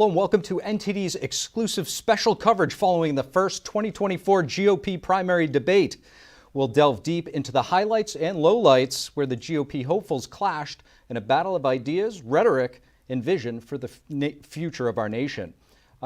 Hello and welcome to NTD's exclusive special coverage following the first 2024 GOP primary debate. We'll delve deep into the highlights and lowlights where the GOP hopefuls clashed in a battle of ideas, rhetoric, and vision for the future of our nation.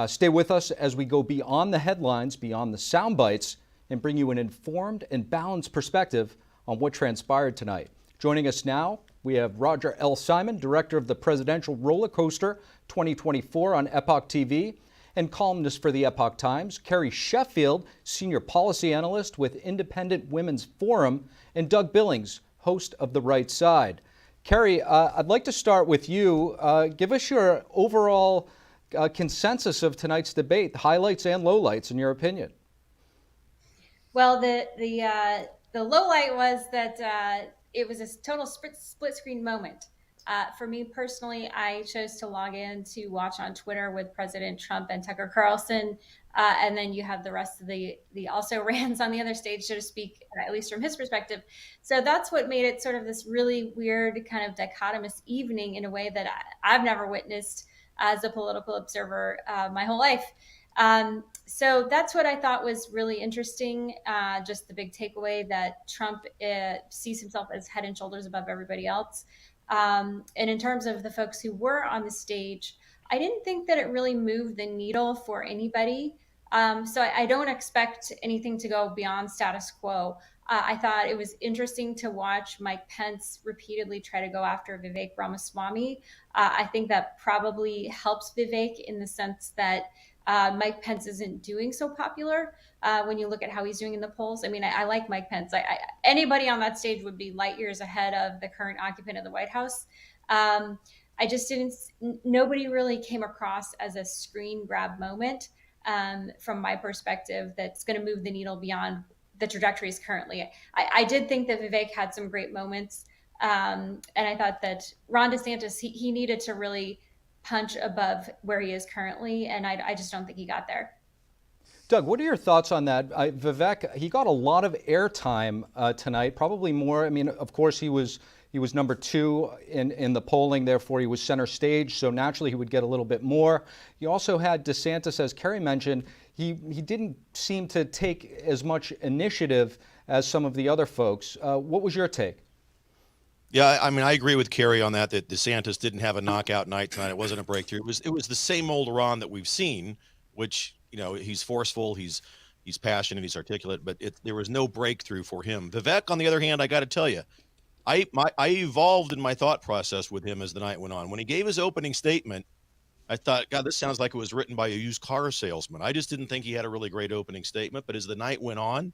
Stay with us as we go beyond the headlines, beyond the sound bites, and bring you an informed and balanced perspective on what transpired tonight. Joining us now, we have Roger L. Simon, director of the Presidential Roller Coaster 2024 on Epoch TV, and columnist for the Epoch Times, Carrie Sheffield, senior policy analyst with Independent Women's Forum, and Doug Billings, host of The Right Side. Carrie, I'd like to start with you. Give us your overall consensus of tonight's debate, highlights and lowlights, in your opinion. Well, the low light was that it was a total split screen moment. For me personally, I chose to log in to watch on Twitter with President Trump and Tucker Carlson, and then you have the rest of the also rans on the other stage, so to speak, at least from his perspective. So that's what made it sort of this really weird kind of dichotomous evening in a way that I've never witnessed as a political observer my whole life. So that's what I thought was really interesting. Just the big takeaway that Trump sees himself as head and shoulders above everybody else. And in terms of the folks who were on the stage, I didn't think that it really moved the needle for anybody. So I don't expect anything to go beyond status quo. I thought it was interesting to watch Mike Pence repeatedly try to go after Vivek Ramaswamy. I think that probably helps Vivek in the sense that Mike Pence isn't doing so popular when you look at how he's doing in the polls. I mean, I like Mike Pence. Anybody on that stage would be light years ahead of the current occupant of the White House. I just nobody really came across as a screen grab moment from my perspective that's going to move the needle beyond the trajectories currently. I did think that Vivek had some great moments. And I thought that Ron DeSantis, he needed to really punch above where he is currently, and I just don't think he got there. Doug, what are your thoughts on that? Vivek, he got a lot of airtime tonight, probably more. I mean, of course, he was number 2 in the polling, therefore he was center stage, so naturally he would get a little bit more. You also had DeSantis, as Carrie mentioned, he didn't seem to take as much initiative as some of the other folks. What was your take? Yeah, I mean, I agree with Carrie on that DeSantis didn't have a knockout night tonight. It wasn't a breakthrough. It was the same old Ron that we've seen, which, you know, he's forceful, he's passionate, he's articulate, but there was no breakthrough for him. Vivek, on the other hand, I got to tell you, I evolved in my thought process with him as the night went on. When he gave his opening statement, I thought, God, this sounds like it was written by a used car salesman. I just didn't think he had a really great opening statement. But as the night went on,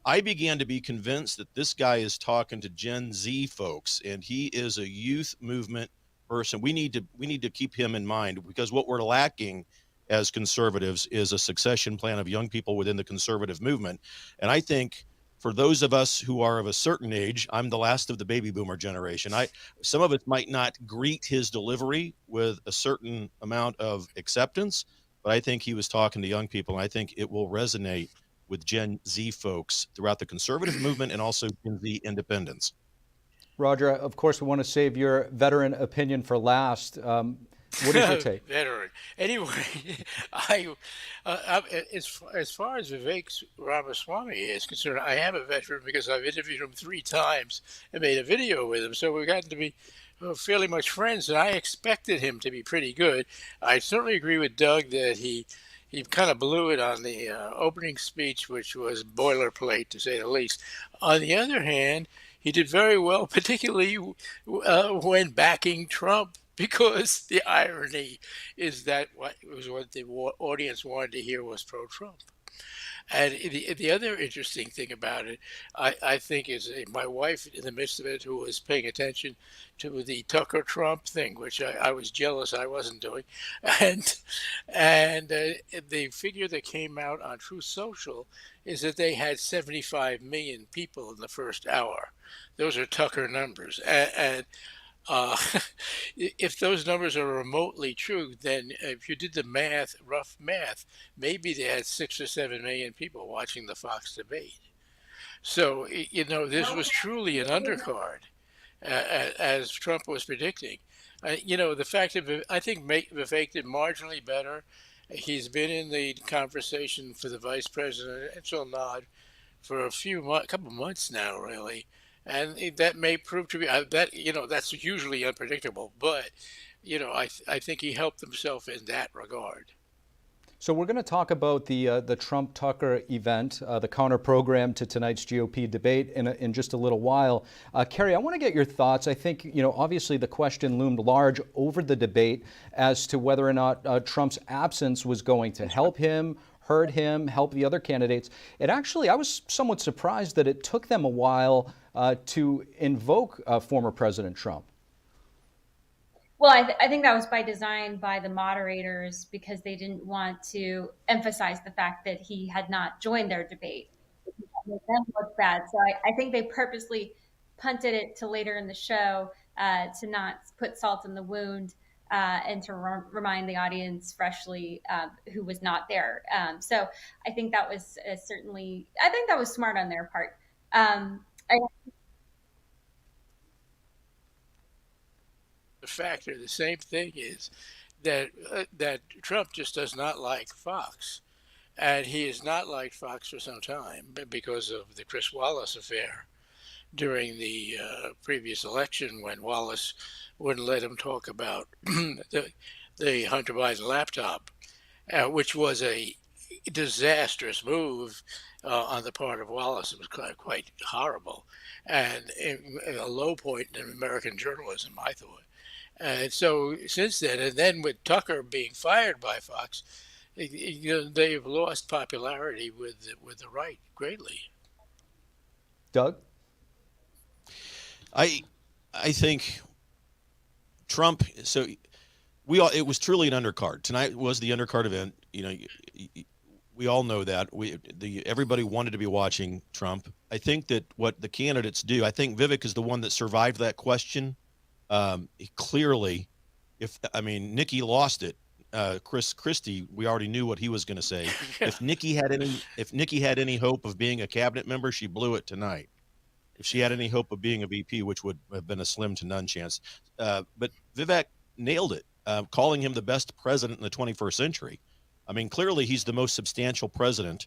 I began to be convinced that this guy is talking to Gen Z folks, and he is a youth movement person. We need to keep him in mind, because what we're lacking as conservatives is a succession plan of young people within the conservative movement. And I think for those of us who are of a certain age, I'm the last of the baby boomer generation. Some of us might not greet his delivery with a certain amount of acceptance, but I think he was talking to young people, and I think it will resonate with Gen Z folks throughout the conservative movement and also Gen Z independents. Roger, of course, we want to save your veteran opinion for last. What is your take? Veteran. Anyway, as far as Vivek Ramaswamy is concerned, I am a veteran because I've interviewed him 3 times and made a video with him. So we've gotten to be fairly much friends, and I expected him to be pretty good. I certainly agree with Doug that he kind of blew it on the opening speech, which was boilerplate, to say the least. On the other hand, he did very well, particularly when backing Trump, because the irony is that what the audience wanted to hear was pro-Trump. And the other interesting thing about it, I think, is my wife, in the midst of it, who was paying attention to the Tucker Trump thing, which I was jealous I wasn't doing, and the figure that came out on Truth Social is that they had 75 million people in the first hour. Those are Tucker numbers, and if those numbers are remotely true, then if you did the math, rough math, maybe they had 6 or 7 million people watching the Fox debate. So, this was truly an undercard, as Trump was predicting. The fact that I think Vivek did marginally better. He's been in the conversation for the vice presidential nod for couple months now, really, and that may prove to be that's usually unpredictable. But I think he helped himself in that regard. So we're going to talk about the Trump Tucker event, the counter program to tonight's GOP debate in just a little while. Kerry, I want to get your thoughts. I think, obviously the question loomed large over the debate as to whether or not Trump's absence was going to help him, hurt him, help the other candidates. I was somewhat surprised that it took them a while to invoke former President Trump. Well, I think that was by design by the moderators because they didn't want to emphasize the fact that he had not joined their debate. It made them look bad. So I think they purposely punted it to later in the show to not put salt in the wound and to remind the audience freshly who was not there. So I think that was I think that was smart on their part. Factor. The same thing is that Trump just does not like Fox, and he has not liked Fox for some time because of the Chris Wallace affair during the previous election, when Wallace wouldn't let him talk about the Hunter Biden laptop, which was a disastrous move on the part of Wallace. It was quite horrible and a low point in American journalism, I thought. And so since then, and then with Tucker being fired by Fox, they've lost popularity with the right greatly. Doug? I think Trump. So it was truly an undercard. Tonight was the undercard event. We all know that. Everybody wanted to be watching Trump. I think that what the candidates do. I think Vivek is the one that survived that question. Clearly, Nikki lost it. Chris Christie, we already knew what he was going to say. If Nikki had any hope of being a cabinet member, she blew it tonight. If she had any hope of being a VP, which would have been a slim to none chance, but Vivek nailed it, calling him the best president in the 21st century. Clearly he's the most substantial president.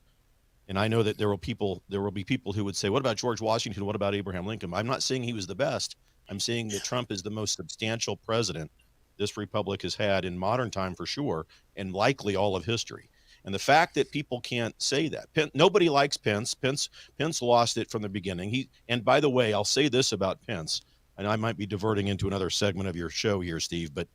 And I know that there will be people who would say, what about George Washington? What about Abraham Lincoln? I'm not saying he was the best. I'm saying that Trump is the most substantial president this republic has had in modern time for sure, and likely all of history. And the fact that people can't say that, nobody likes Pence. Pence lost it from the beginning. And by the way, I'll say this about Pence, and I might be diverting into another segment of your show here, Steve, but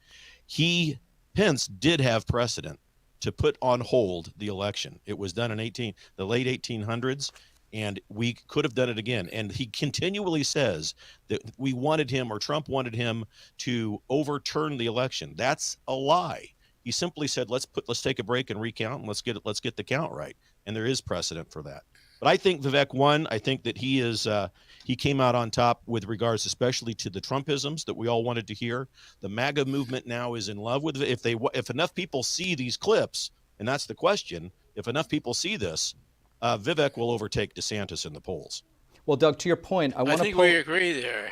Pence did have precedent to put on hold the election. It was done in the late 1800s. And we could have done it again. And he continually says that we wanted him, or Trump wanted him, to overturn the election. That's a lie. He simply said, let's take a break and recount, and let's get the count right. And there is precedent for that. But I think Vivek won. I think that he came out on top with regards, especially to the Trumpisms that we all wanted to hear. The MAGA movement now is in love with it. If enough people see these clips, and that's the question, if enough people see this, Vivek will overtake DeSantis in the polls. Well, Doug, to your point, I think we agree there.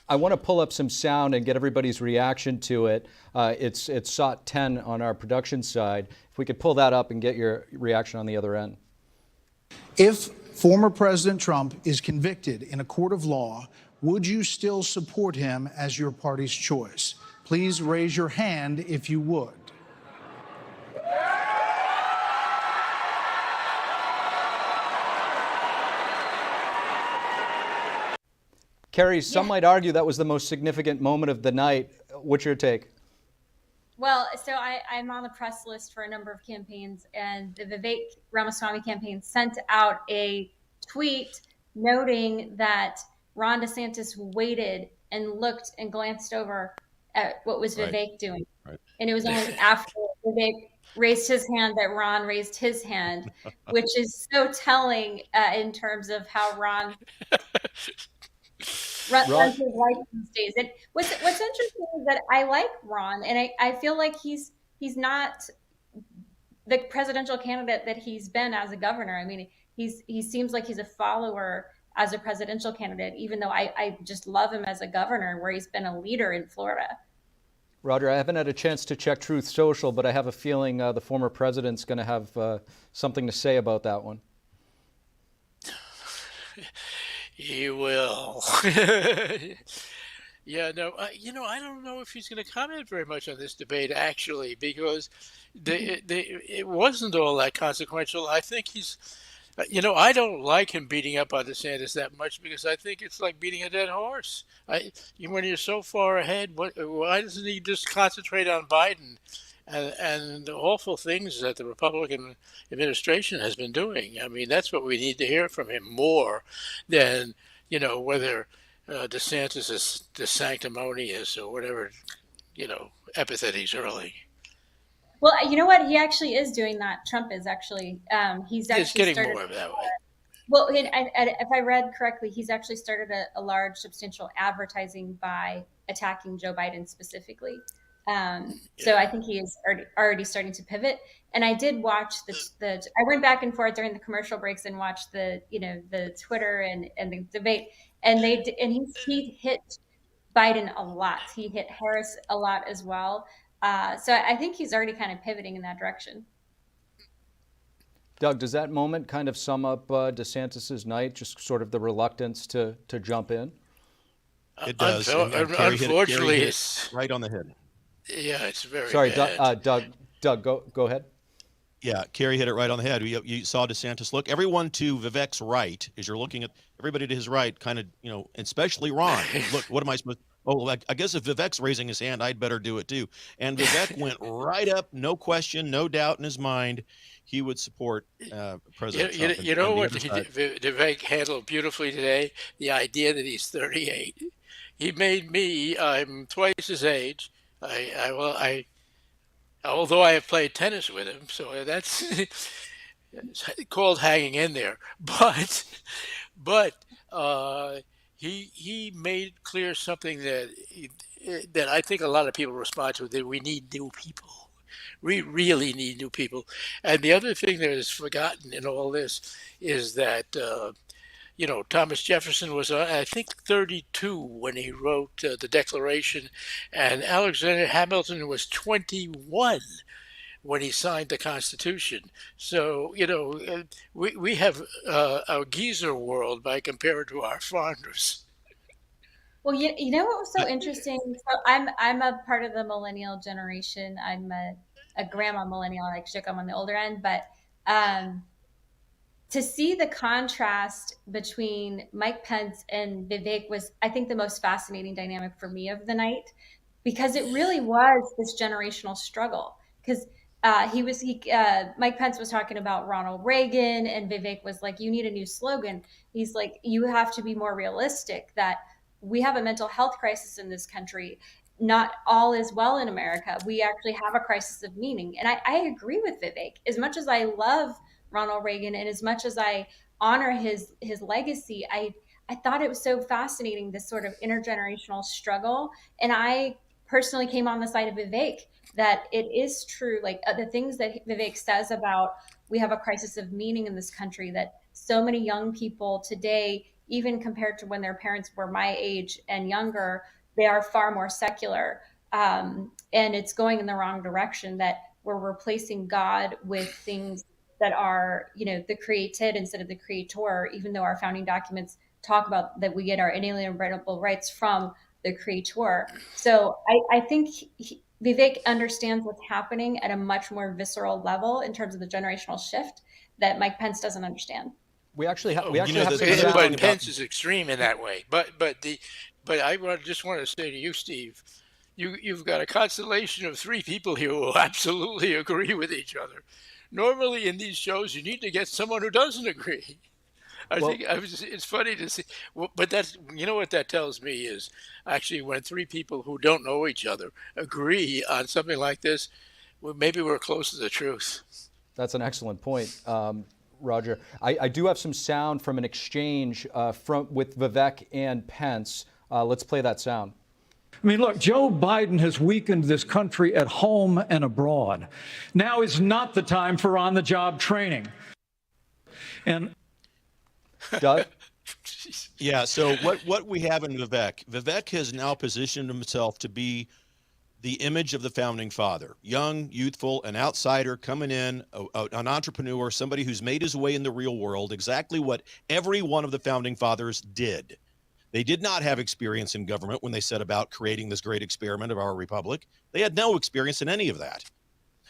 I want to pull up some sound and get everybody's reaction to it. It's SOT 10 on our production side. If we could pull that up and get your reaction on the other end. If former President Trump is convicted in a court of law, would you still support him as your party's choice? Please raise your hand if you would. Kerry, some might argue that was the most significant moment of the night. What's your take? Well, so I'm on the press list for a number of campaigns, and the Vivek Ramaswamy campaign sent out a tweet noting that Ron DeSantis waited and looked and glanced over at what was Vivek doing. Right. And it was only after Vivek raised his hand that Ron raised his hand, which is so telling in terms of how Ron runs his life these days. And what's interesting is that I like Ron, and I feel like he's not the presidential candidate that he's been as a governor. I mean, he seems like he's a follower as a presidential candidate, even though I just love him as a governor, where he's been a leader in Florida. Roger, I haven't had a chance to check Truth Social, but I have a feeling the former president's going to have something to say about that one. He will. Yeah, no, I don't know if he's going to comment very much on this debate, actually, because it wasn't all that consequential. I think I don't like him beating up on DeSantis that much because I think it's like beating a dead horse. When you're so far ahead, why doesn't he just concentrate on Biden and the awful things that the Republican administration has been doing? I mean, that's what we need to hear from him more than, whether DeSantis is sanctimonious or whatever, epithet he's hurling. Well, you know what? He actually is doing that. Trump is actually. He's actually getting more of that way. Well, if I read correctly, he's actually started a large, substantial advertising by attacking Joe Biden specifically. So I think he is already starting to pivot. And I did watch I went back and forth during the commercial breaks and watched the Twitter and the debate. And he hit Biden a lot. He hit Harris a lot as well. So I think he's already kind of pivoting in that direction. Doug, does that moment kind of sum up DeSantis's night, just sort of the reluctance to jump in? It does. Unfortunately, hit it's right on the head. Yeah, it's very Sorry, bad. Doug, go ahead. Yeah, Kerry hit it right on the head. You saw DeSantis look. Everyone to Vivek's right, as you're looking at everybody to his right, kind of, especially Ron. Look, what am I supposed to? Oh, I guess if Vivek's raising his hand, I'd better do it too. And Vivek went right up, no question, no doubt in his mind. He would support President Trump. You know what Vivek handled beautifully today? The idea that he's 38. He made me. I'm twice his age. Although I have played tennis with him, so that's it's called hanging in there. But he made clear something that I think a lot of people respond to, that we need new people. We really need new people. And the other thing that is forgotten in all this is that Thomas Jefferson was, I think, 32 when he wrote the Declaration, and Alexander Hamilton was 21 when he signed the Constitution. So, we have a geezer world by compared to our founders. Well, you know what was so interesting? So I'm a part of the millennial generation. I'm a grandma millennial. I like to joke I'm on the older end, but to see the contrast between Mike Pence and Vivek was, I think, the most fascinating dynamic for me of the night, because it really was this generational struggle. Because Mike Pence was talking about Ronald Reagan, and Vivek was like, you need a new slogan. He's like, you have to be more realistic, that we have a mental health crisis in this country. Not all is well in America. We actually have a crisis of meaning. And I agree with Vivek. As much as I love Ronald Reagan and as much as I honor his legacy, I thought it was so fascinating, this sort of intergenerational struggle. And I personally came on the side of Vivek, that it is true, like the things that Vivek says about we have a crisis of meaning in this country, that so many young people today, even compared to when their parents were my age and younger, they are far more secular. And it's going in the wrong direction, that we're replacing God with things that are, the created instead of the creator, even though our founding documents talk about that we get our inalienable rights from the creator. So I think Vivek understands what's happening at a much more visceral level in terms of the generational shift that Mike Pence doesn't understand. We actually have. But Pence is extreme in that way. But I just want to say to you, Steve, you've got a constellation of three people here who absolutely agree with each other. Normally in these shows, you need to get someone who doesn't agree. It's funny to see, but that's, what that tells me is actually when three people who don't know each other agree on something like this, well, maybe we're close to the truth. That's an excellent point, Roger. I do have some sound from an exchange with Vivek and Pence. Let's play that sound. I mean, look, Joe Biden has weakened this country at home and abroad. Now is not the time for on-the-job training. And Doug? Yeah, so what we have in Vivek has now positioned himself to be the image of the founding father, young, youthful, an outsider coming in, an entrepreneur, somebody who's made his way in the real world, exactly what every one of the founding fathers did. They did not have experience in government when they set about creating this great experiment of our republic. They had no experience in any of that.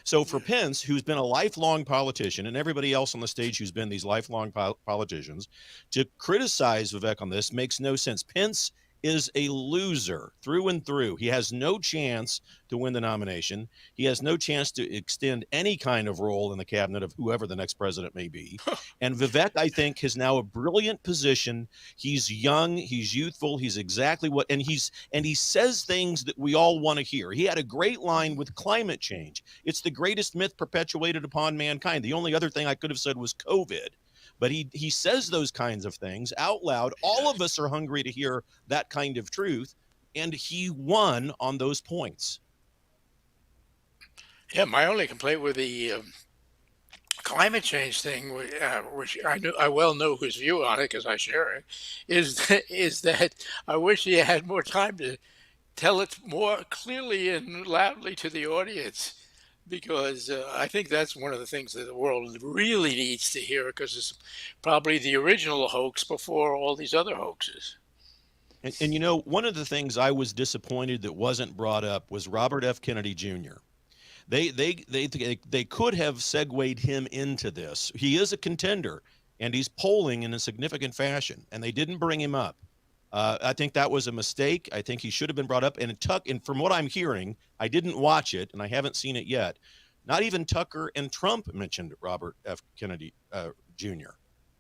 So for Pence, who's been a lifelong politician, and everybody else on the stage who's been these lifelong politicians, to criticize Vivek on this makes no sense. Pence is a loser through and through. He has no chance to win the nomination. He has no chance to extend any kind of role in the cabinet of whoever the next president may be. And Vivek, I think, has now a brilliant position. He's young, he's youthful, he's exactly what, and he says things that we all want to hear. He had a great line with climate change. It's the greatest myth perpetuated upon mankind. The only other thing I could have said was COVID. But he says those kinds of things out loud. All of us are hungry to hear that kind of truth, and he won on those points. Yeah, my only complaint with the climate change thing, which I well know his view on it because I share it, is that I wish he had more time to tell it more clearly and loudly to the audience. Because I think that's one of the things that the world really needs to hear, because it's probably the original hoax before all these other hoaxes. And you know, one of the things I was disappointed that wasn't brought up was Robert F. Kennedy Jr. They could have segued him into this. He is a contender, and he's polling in a significant fashion, and they didn't bring him up. I think that was a mistake. I think he should have been brought up. And from what I'm hearing, I didn't watch it, and I haven't seen it yet. Not even Tucker and Trump mentioned Robert F. Kennedy Jr.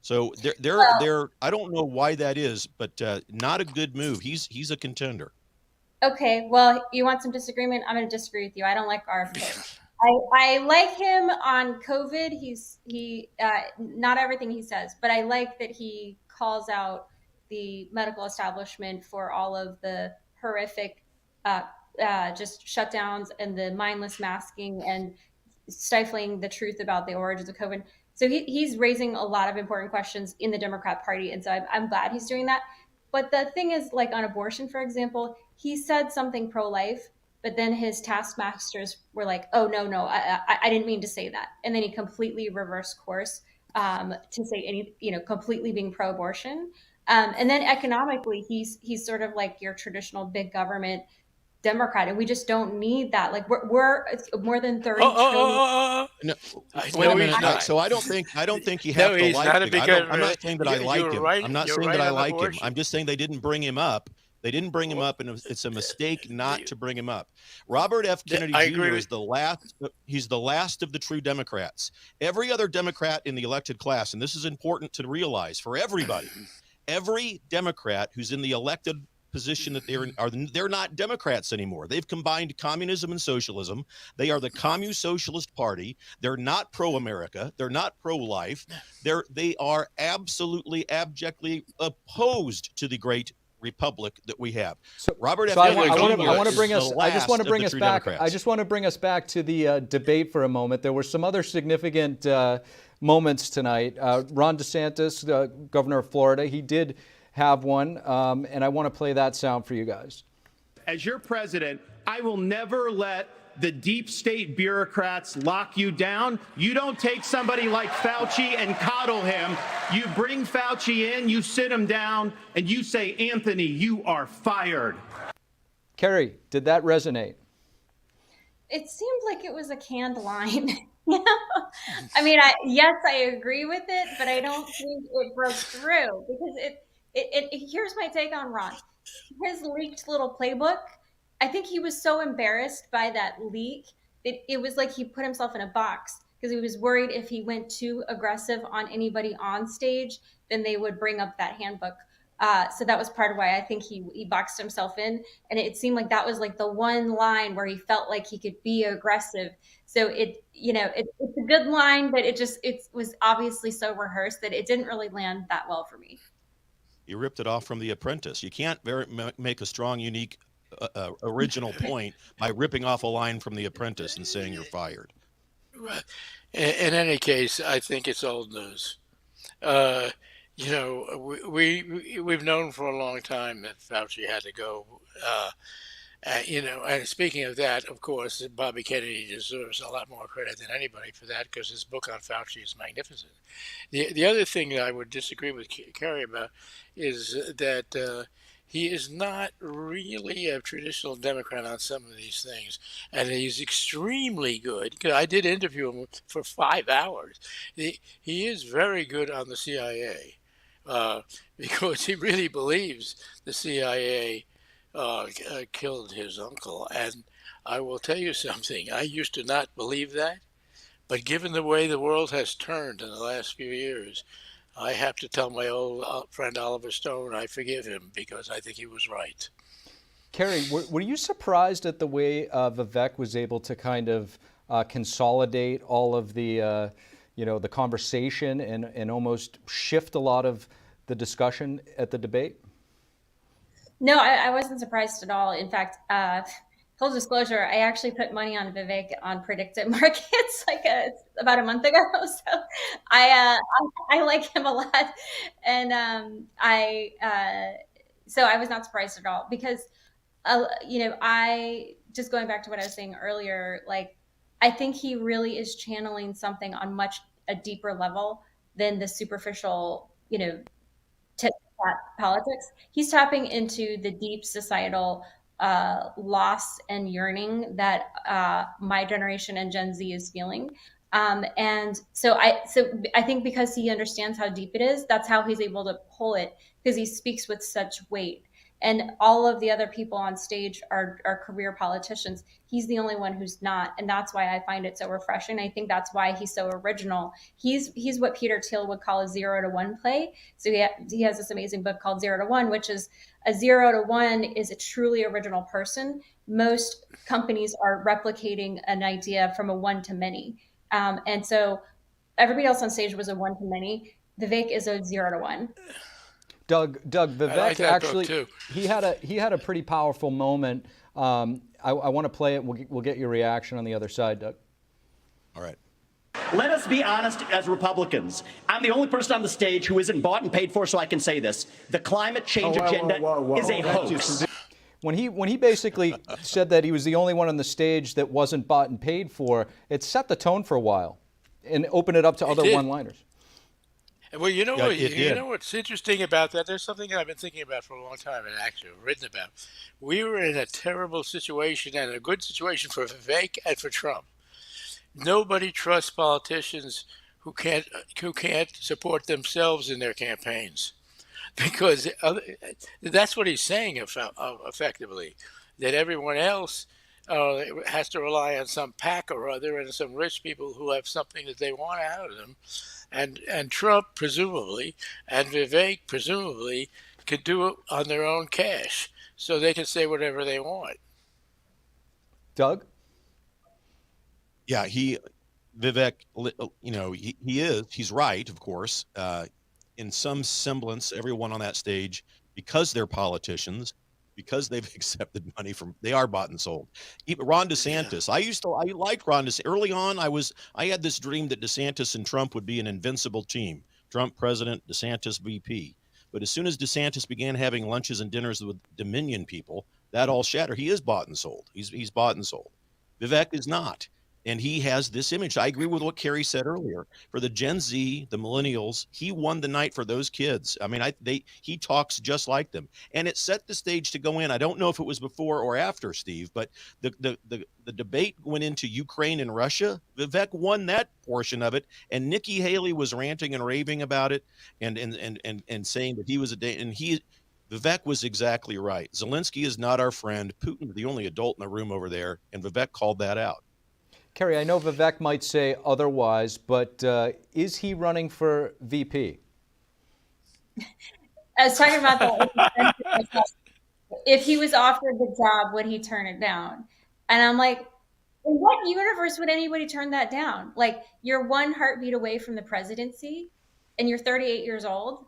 So they're I don't know why that is, but not a good move. He's a contender. Okay, well, you want some disagreement? I'm going to disagree with you. I don't like RFK. I like him on COVID. He not everything he says, but I like that he calls out the medical establishment for all of the horrific just shutdowns and the mindless masking and stifling the truth about the origins of COVID. So he's raising a lot of important questions in the Democrat Party. And so I'm glad he's doing that. But the thing is, like on abortion, for example, he said something pro-life, but then his taskmasters were like, oh, no, I didn't mean to say that. And then he completely reversed course to say completely being pro-abortion. And then economically, he's sort of like your traditional big government Democrat, and we just don't need that. Like we're more than 30 trillion. No, wait a minute. No, so I don't think you have to like him. I'm not saying that I like him. I'm not saying that I like him. I'm just saying they didn't bring him up. They didn't bring him up, and it's a mistake not to bring him up. Robert F. Kennedy Jr. is the last. He's the last of the true Democrats. Every other Democrat in the elected class, and this is important to realize for everybody. Every Democrat who's in the elected position that they're not Democrats anymore. They've combined communism and socialism. They are the Commu-Socialist Party. They're not pro-America. They're not pro-life. They are absolutely abjectly opposed to the great republic that we have. So Robert F. I Kennedy want to bring us. I just want to bring us us back. Democrats. I just want to bring us back to the debate for a moment. There were some other significant moments tonight. Ron DeSantis, the governor of Florida, he did have one, and I want to play that sound for you guys. As your president, I will never let the deep state bureaucrats lock you down. You don't take somebody like Fauci and coddle him. You bring Fauci in, you sit him down, and you say, Anthony, you are fired. Kerry, did that resonate? It seemed like it was a canned line. I mean, yes, I agree with it, but I don't think it broke through because here's my take on Ron. His leaked little playbook, I think he was so embarrassed by that leak that it was like he put himself in a box because he was worried if he went too aggressive on anybody on stage, then they would bring up that handbook. So that was part of why I think he boxed himself in. And it seemed like that was like the one line where he felt like he could be aggressive. So it's a good line, but it was obviously so rehearsed that it didn't really land that well for me. You ripped it off from The Apprentice. You can't make a strong, unique, original point by ripping off a line from The Apprentice and saying you're fired. Right. In any case, I think it's old news. We've known for a long time that Fauci had to go, And speaking of that, of course, Bobby Kennedy deserves a lot more credit than anybody for that because his book on Fauci is magnificent. The other thing that I would disagree with Kerry about is that he is not really a traditional Democrat on some of these things, and he's extremely good. 'Cause I did interview him for 5 hours. He is very good on the CIA because he really believes the CIA killed his uncle. And I will tell you something, I used to not believe that, but given the way the world has turned in the last few years, I have to tell my old friend Oliver Stone I forgive him because I think he was right. Kerry, were you surprised at the way Vivek was able to kind of consolidate all of the, the conversation and almost shift a lot of the discussion at the debate? No, I wasn't surprised at all. In fact, full disclosure, I actually put money on Vivek on predicted markets about a month ago. So I like him a lot, and so I was not surprised at all because I just going back to what I was saying earlier, like I think he really is channeling something on a deeper level than the superficial, tip politics. He's tapping into the deep societal loss and yearning that my generation and Gen Z is feeling. And so I think because he understands how deep it is, that's how he's able to pull it, because he speaks with such weight. And all of the other people on stage are career politicians. He's the only one who's not, and that's why I find it so refreshing. I think that's why he's so original. He's what Peter Thiel would call a 0 to 1 play. So he has this amazing book called 0 to 1, which is a 0 to 1 is a truly original person. Most companies are replicating an idea from a 1 to many, and so everybody else on stage was a 1 to many. Vivek is a 0 to 1. Doug, Vivek like that actually, book too. he had a pretty powerful moment. I want to play it. We'll get your reaction on the other side, Doug. All right. Let us be honest as Republicans. I'm the only person on the stage who isn't bought and paid for, so I can say this. The climate change agenda is a hoax. When he basically said that he was the only one on the stage that wasn't bought and paid for, it set the tone for a while and opened it up to other one-liners. Well, you know Yeah, what's interesting about that? There's something I've been thinking about for a long time and actually written about. We were in a terrible situation and a good situation for Vivek and for Trump. Nobody trusts politicians who can't support themselves in their campaigns, because that's what he's saying effectively, that everyone else has to rely on some PAC or other and some rich people who have something that they want out of them. And Trump, presumably, and Vivek, presumably, could do it on their own cash, so they can say whatever they want. Doug? Yeah, Vivek, he's right, of course. In some semblance, everyone on that stage, because they're politicians, because they've accepted money they are bought and sold. Even Ron DeSantis, I liked Ron DeSantis. Early on, I had this dream that DeSantis and Trump would be an invincible team. Trump president, DeSantis VP. But as soon as DeSantis began having lunches and dinners with Dominion people, that all shattered. He is bought and sold. He's bought and sold. Vivek is not. And he has this image. I agree with what Kerry said earlier. For the Gen Z, the millennials, he won the night for those kids. I mean, he talks just like them, and it set the stage to go in. I don't know if it was before or after, Steve, but the debate went into Ukraine and Russia. Vivek won that portion of it, and Nikki Haley was ranting and raving about it, and saying that he was Vivek was exactly right. Zelensky is not our friend. Putin, the only adult in the room over there, and Vivek called that out. Kerry, I know Vivek might say otherwise, but is he running for VP? I was talking about that. If he was offered the job, would he turn it down? And I'm like, in what universe would anybody turn that down? Like, you're one heartbeat away from the presidency, and you're 38 years old.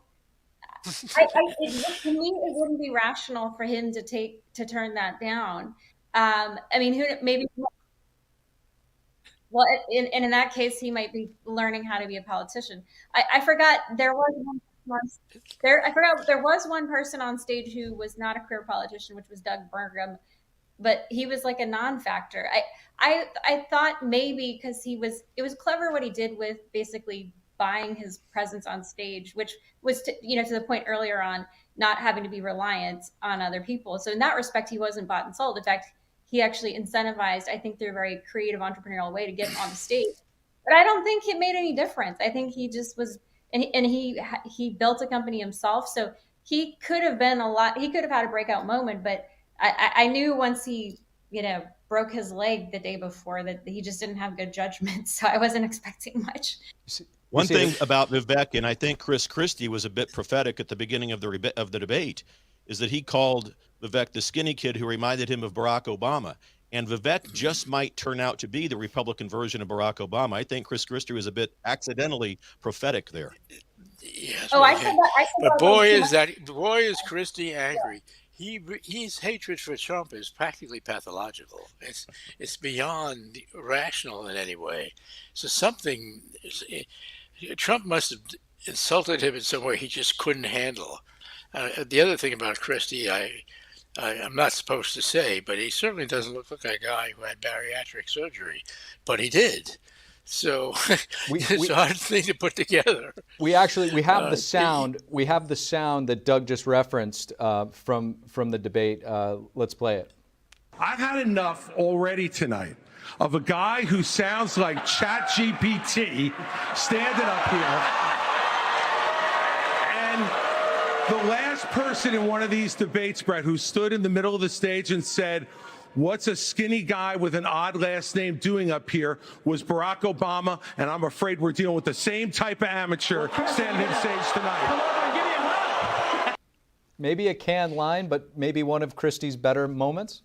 To me, it wouldn't be rational for him to turn that down. I mean, maybe. Well, in that case, he might be learning how to be a politician. I forgot there was one person on stage who was not a career politician, which was Doug Burgum. but he was like a non-factor. I thought maybe because it was clever what he did with basically buying his presence on stage, which was to the point earlier on, not having to be reliant on other people. So in that respect, he wasn't bought and sold. In fact, he actually incentivized, I think, through a very creative entrepreneurial way to get on the stage. But I don't think it made any difference. I think he just was, and he built a company himself, so he could have been he could have had a breakout moment, but I knew once he, broke his leg the day before that he just didn't have good judgment. So I wasn't expecting much. One thing about Vivek, and I think Chris Christie was a bit prophetic at the beginning of the debate, is that he called Vivek the skinny kid who reminded him of Barack Obama. And Vivek just might turn out to be the Republican version of Barack Obama. I think Chris Christie was a bit accidentally prophetic there. Yes, I said that. But boy, is Christie angry. His hatred for Trump is practically pathological. It's beyond rational in any way. So Trump must have insulted him in some way he just couldn't handle. The other thing about Christie, I'm not supposed to say, but he certainly doesn't look like a guy who had bariatric surgery, but he did. So it's a hard thing to put together. We have the sound. We have the sound that Doug just referenced from the debate. Let's play it. I've had enough already tonight of a guy who sounds like ChatGPT standing up here. And the last person in one of these debates, Brett, who stood in the middle of the stage and said, "What's a skinny guy with an odd last name doing up here?" was Barack Obama, and I'm afraid we're dealing with the same type of amateur standing on stage tonight. Maybe a canned line, but maybe one of Christie's better moments.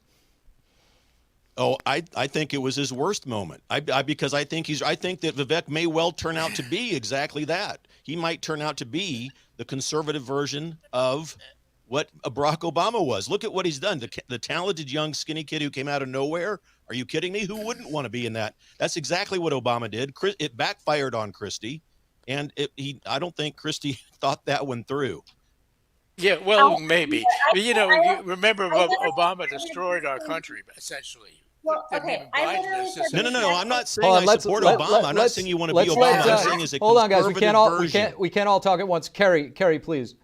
Oh, I think it was his worst moment. Because I think that Vivek may well turn out to be exactly that. He might turn out to be the conservative version of what Barack Obama was. Look at what he's done. The talented young skinny kid who came out of nowhere. Are you kidding me? Who wouldn't want to be in that? That's exactly what Obama did. It backfired on Christie, and I don't think Christie thought that one through. Yeah, well, maybe. But, you remember Obama destroyed our country, essentially. Well, okay, No. I'm not saying I support Obama. I'm not saying you want to be Obama. I'm saying as a hold on, guys. version. We can't all talk at once. Carrie, please.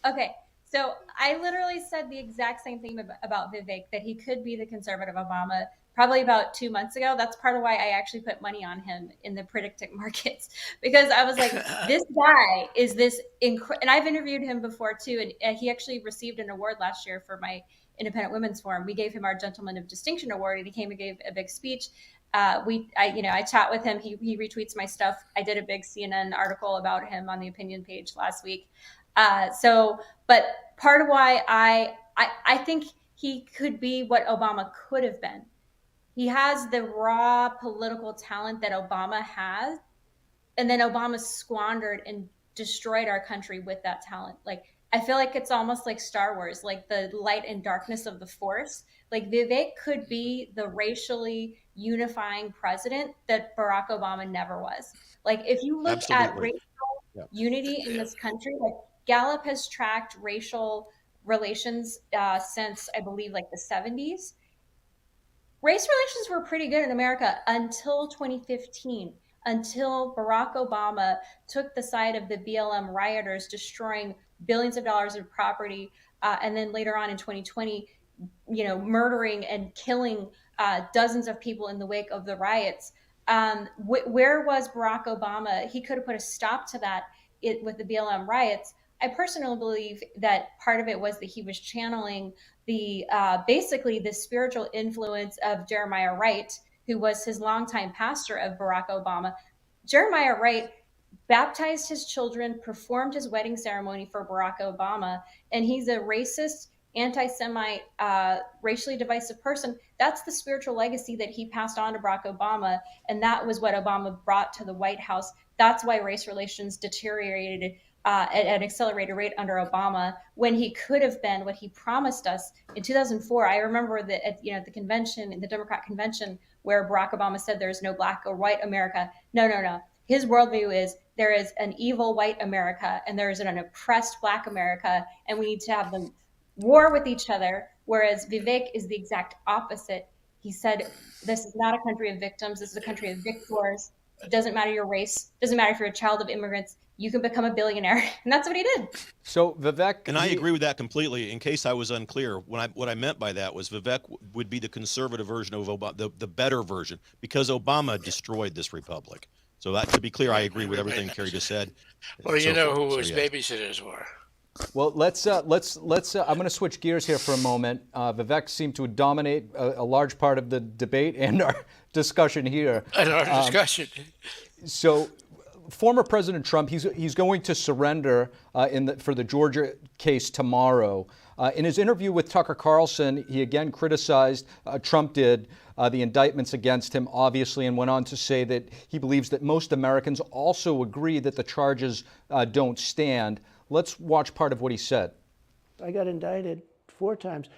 Okay, so I literally said the exact same thing about Vivek, that he could be the conservative Obama, probably about 2 months ago. That's part of why I actually put money on him in the predictive markets, because I was like, this guy is this and I've interviewed him before too, and he actually received an award last year for my Independent Women's Forum. We gave him our Gentleman of Distinction Award, and he came and gave a big speech. I chat with him. He retweets my stuff. I did a big CNN article about him on the opinion page last week. But part of why I think he could be what Obama could have been. He has the raw political talent that Obama has, and then Obama squandered and destroyed our country with that talent. Like, I feel like it's almost like Star Wars, like the light and darkness of the Force. Like, Vivek could be the racially unifying president that Barack Obama never was. Like, if you look at racial unity in this country, like Gallup has tracked racial relations since, I believe, like the 70s. Race relations were pretty good in America until 2015, until Barack Obama took the side of the BLM rioters, destroying billions of dollars of property, and then later on in 2020, murdering and killing dozens of people in the wake of the riots. Where was Barack Obama? He could have put a stop to that with the BLM riots. I personally believe that part of it was that he was channeling basically the spiritual influence of Jeremiah Wright, who was his longtime pastor of Barack Obama. Jeremiah Wright baptized his children, performed his wedding ceremony for Barack Obama, and he's a racist, anti-Semite, racially divisive person. That's the spiritual legacy that he passed on to Barack Obama, and that was what Obama brought to the White House. That's why race relations deteriorated at an accelerated rate under Obama, when he could have been what he promised us in 2004. I remember that at the convention, in the Democrat convention, where Barack Obama said there is no black or white America. No. His worldview is there is an evil white America and there is an oppressed black America, and we need to have them war with each other, Whereas Vivek is the exact opposite. He said, this is not a country of victims. This is a country of victors. It doesn't matter your race. It doesn't matter if you're a child of immigrants. You can become a billionaire. And that's what he did. So Vivek, And I agree with that completely. In case I was unclear, what I meant by that was Vivek would be the conservative version of Obama, the better version, because Obama destroyed this republic. So that, to be clear, I agree with everything Kerry just said. Well, you know who So, his yeah. babysitters were. well, let's. I'm going to switch gears here for a moment. Vivek seemed to dominate a large part of the debate and our discussion here. And our discussion. So, former President Trump, he's going to surrender for the Georgia case tomorrow. In his interview with Tucker Carlson, he again criticized, Trump did, the indictments against him, obviously, and went on to say that he believes that most Americans also agree that the charges don't stand. Let's watch part of what he said. I got indicted 4 times.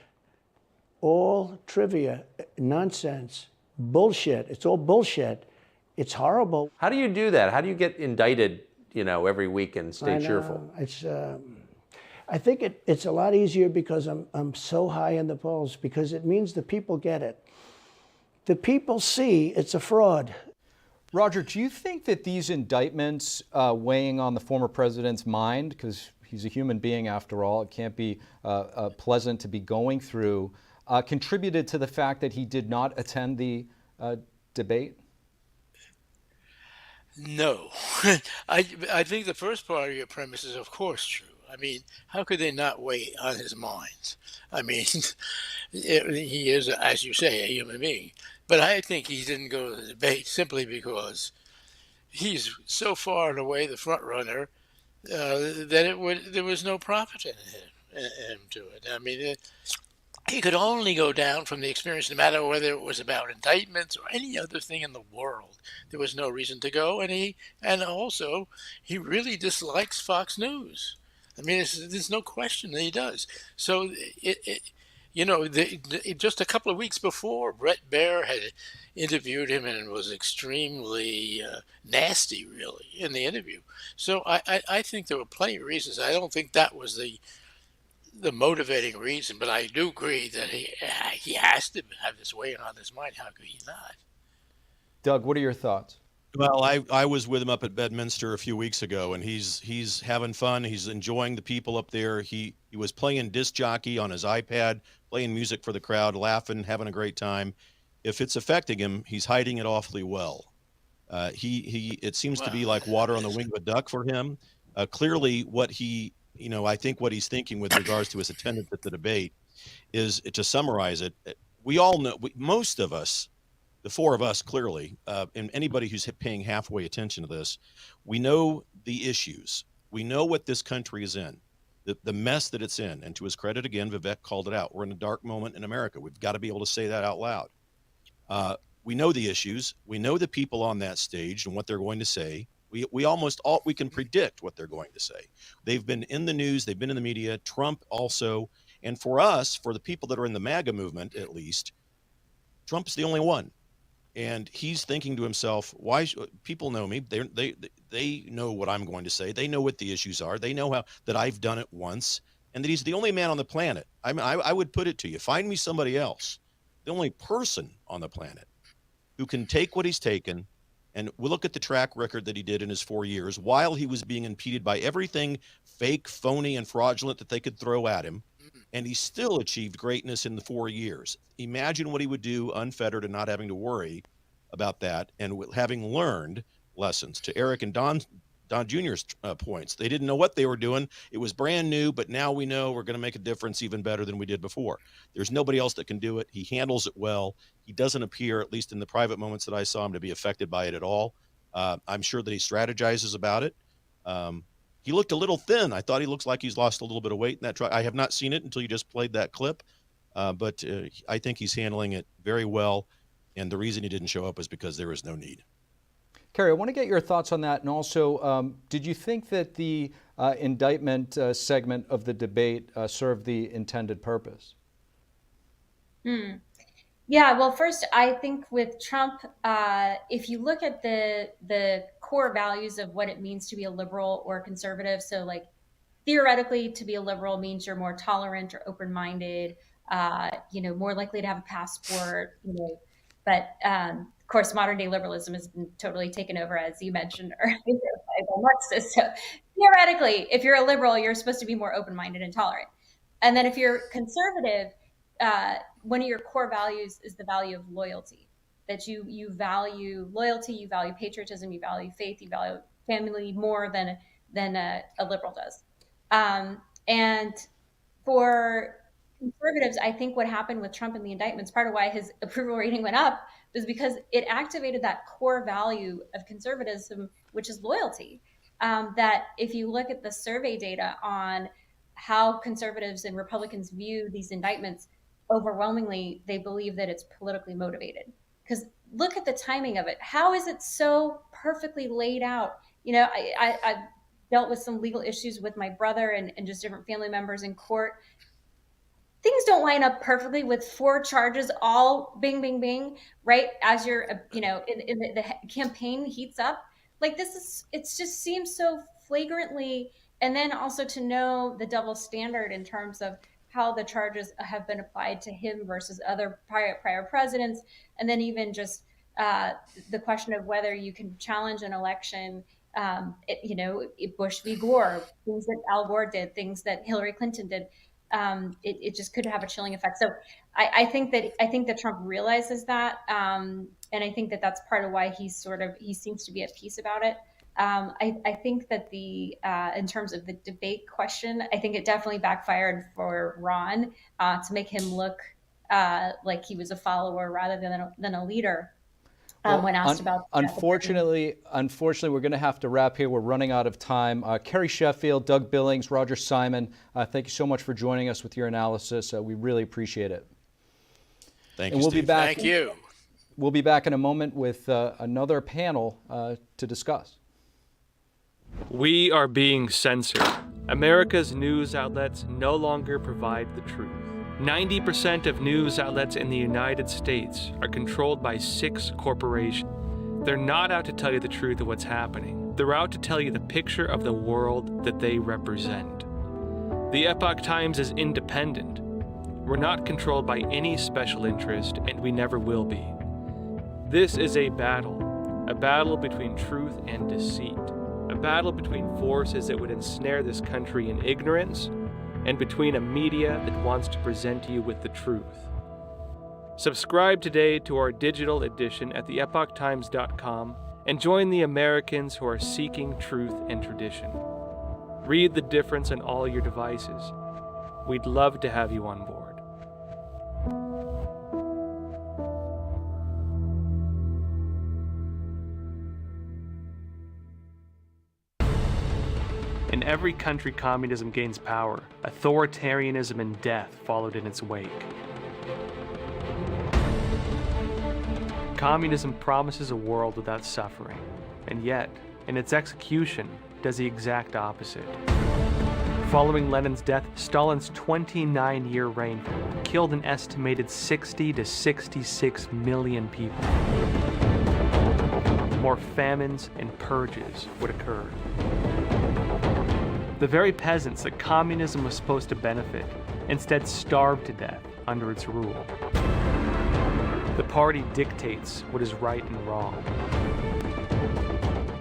All trivia, nonsense, bullshit. It's all bullshit. It's horrible. How do you do that? How do you get indicted, every week and stay cheerful? It's, I think it's a lot easier because I'm so high in the polls, because it means the people get it. The people see it's a fraud. Roger, do you think that these indictments weighing on the former president's mind, because he's a human being after all, it can't be pleasant to be going through, contributed to the fact that he did not attend the debate? No. I think the first part of your premise is, of course, true. I mean, how could they not weigh on his mind? I mean, he is, as you say, a human being. But I think he didn't go to the debate simply because he's so far and away the front runner that there was no profit in him to it. I mean, he could only go down from the experience, no matter whether it was about indictments or any other thing in the world. There was no reason to go, and also he really dislikes Fox News. I mean, there's no question that he does. So just a couple of weeks before, Brett Baer had interviewed him and was extremely nasty, really, in the interview. So I think there were plenty of reasons. I don't think that was the motivating reason, but I do agree that he has to have this weighing on his mind. How could he not? Doug, what are your thoughts? Well, I was with him up at Bedminster a few weeks ago, and he's having fun. He's enjoying the people up there. He was playing disc jockey on his iPad, playing music for the crowd, laughing, having a great time. If it's affecting him, he's hiding it awfully well. It seems to be like water on the wing of a duck for him. Clearly, I think what he's thinking with regards to his attendance at the debate is, to summarize it, we all know, most of us, the 4 of us clearly, and anybody who's paying halfway attention to this, we know the issues. We know what this country is in, the mess that it's in. And to his credit, again, Vivek called it out. We're in a dark moment in America. We've got to be able to say that out loud. We know the issues. We know the people on that stage and what they're going to say. We can predict what they're going to say. They've been in the news. They've been in the media. Trump also. And for us, for the people that are in the MAGA movement, at least, Trump is the only one. And he's thinking to himself, why people know me? They know what I'm going to say. They know what the issues are. They know that I've done it once, and that he's the only man on the planet. I mean, I would put it to you, find me somebody else, the only person on the planet who can take what he's taken. And we'll look at the track record that he did in his 4 years while he was being impeded by everything fake, phony, and fraudulent that they could throw at him. And he still achieved greatness in the 4 years. Imagine what he would do unfettered and not having to worry about that, and having learned lessons. To Eric and Don Jr.'s points, they didn't know what they were doing. It was brand new, but now we know we're going to make a difference even better than we did before. There's nobody else that can do it. He handles it well. He doesn't appear, at least in the private moments that I saw him, to be affected by it at all. I'm sure that he strategizes about it. He looked a little thin. I thought he looks like he's lost a little bit of weight in that truck. I have not seen it until you just played that clip, but I think he's handling it very well. And the reason he didn't show up is because there is no need. Kerry, I want to get your thoughts on that. And also, did you think that the indictment segment of the debate served the intended purpose? Yeah, well, first, I think with Trump, if you look at the core values of what it means to be a liberal or conservative, so like theoretically to be a liberal means you're more tolerant or open-minded, more likely to have a passport, but of course, modern day liberalism has been totally taken over, as you mentioned earlier, by the Marxists. So theoretically, if you're a liberal, you're supposed to be more open-minded and tolerant. And then if you're conservative, one of your core values is the value of loyalty, that you value loyalty, you value patriotism, you value faith, you value family more than a liberal does. And for conservatives, I think what happened with Trump and the indictments, part of why his approval rating went up, was because it activated that core value of conservatism, which is loyalty. That if you look at the survey data on how conservatives and Republicans view these indictments, overwhelmingly, they believe that it's politically motivated. Because look at the timing of it. How is it so perfectly laid out? I've dealt with some legal issues with my brother and just different family members in court. Things don't line up perfectly with 4 charges, all bing, bing, bing, right? As you're, in the campaign heats up. Like it just seems so flagrantly. And then also to know the double standard in terms of how the charges have been applied to him versus other prior presidents. And then even just the question of whether you can challenge an election, Bush v. Gore, things that Al Gore did, things that Hillary Clinton did. It just could have a chilling effect. So I think that Trump realizes that, and I think that that's part of why he seems to be at peace about it. I think that in terms of the debate question, I think it definitely backfired for Ron to make him look like he was a follower rather than a leader. When asked about unfortunately, we're going to have to wrap here. We're running out of time. Kerry Sheffield, Doug Billings, Roger Simon, thank you so much for joining us with your analysis. We really appreciate it. Thank you, Steve. We'll be back. Thank you. We'll be back in a moment with another panel to discuss. We are being censored. America's news outlets no longer provide the truth. 90% of news outlets in the United States are controlled by 6 corporations. They're not out to tell you the truth of what's happening. They're out to tell you the picture of the world that they represent. The Epoch Times is independent. We're not controlled by any special interest, and we never will be. This is a battle between truth and deceit, a battle between forces that would ensnare this country in ignorance, and between a media that wants to present you with the truth. Subscribe today to our digital edition at theepochtimes.com and join the Americans who are seeking truth and tradition. Read the difference on all your devices. We'd love to have you on board. In every country communism gains power, authoritarianism and death followed in its wake. Communism promises a world without suffering, and yet, in its execution, does the exact opposite. Following Lenin's death, Stalin's 29-year reign killed an estimated 60 to 66 million people. More famines and purges would occur. The very peasants that communism was supposed to benefit instead starved to death under its rule. The party dictates what is right and wrong.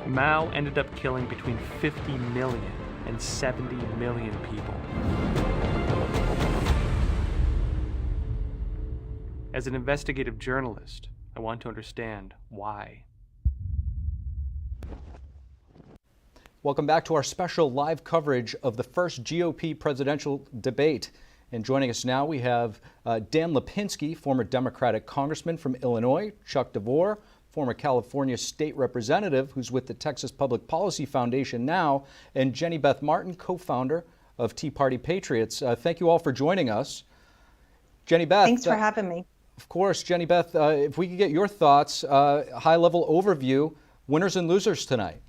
Mao ended up killing between 50 million and 70 million people. As an investigative journalist, I want to understand why. Welcome back to our special live coverage of the first GOP presidential debate. And joining us now, we have Dan Lipinski, former Democratic congressman from Illinois, Chuck DeVore, former California state representative who's with the Texas Public Policy Foundation now, and Jenny Beth Martin, co-founder of Tea Party Patriots. Thank you all for joining us. Jenny Beth. Thanks for having me. Of course, Jenny Beth, if we could get your thoughts, high-level overview, winners and losers tonight.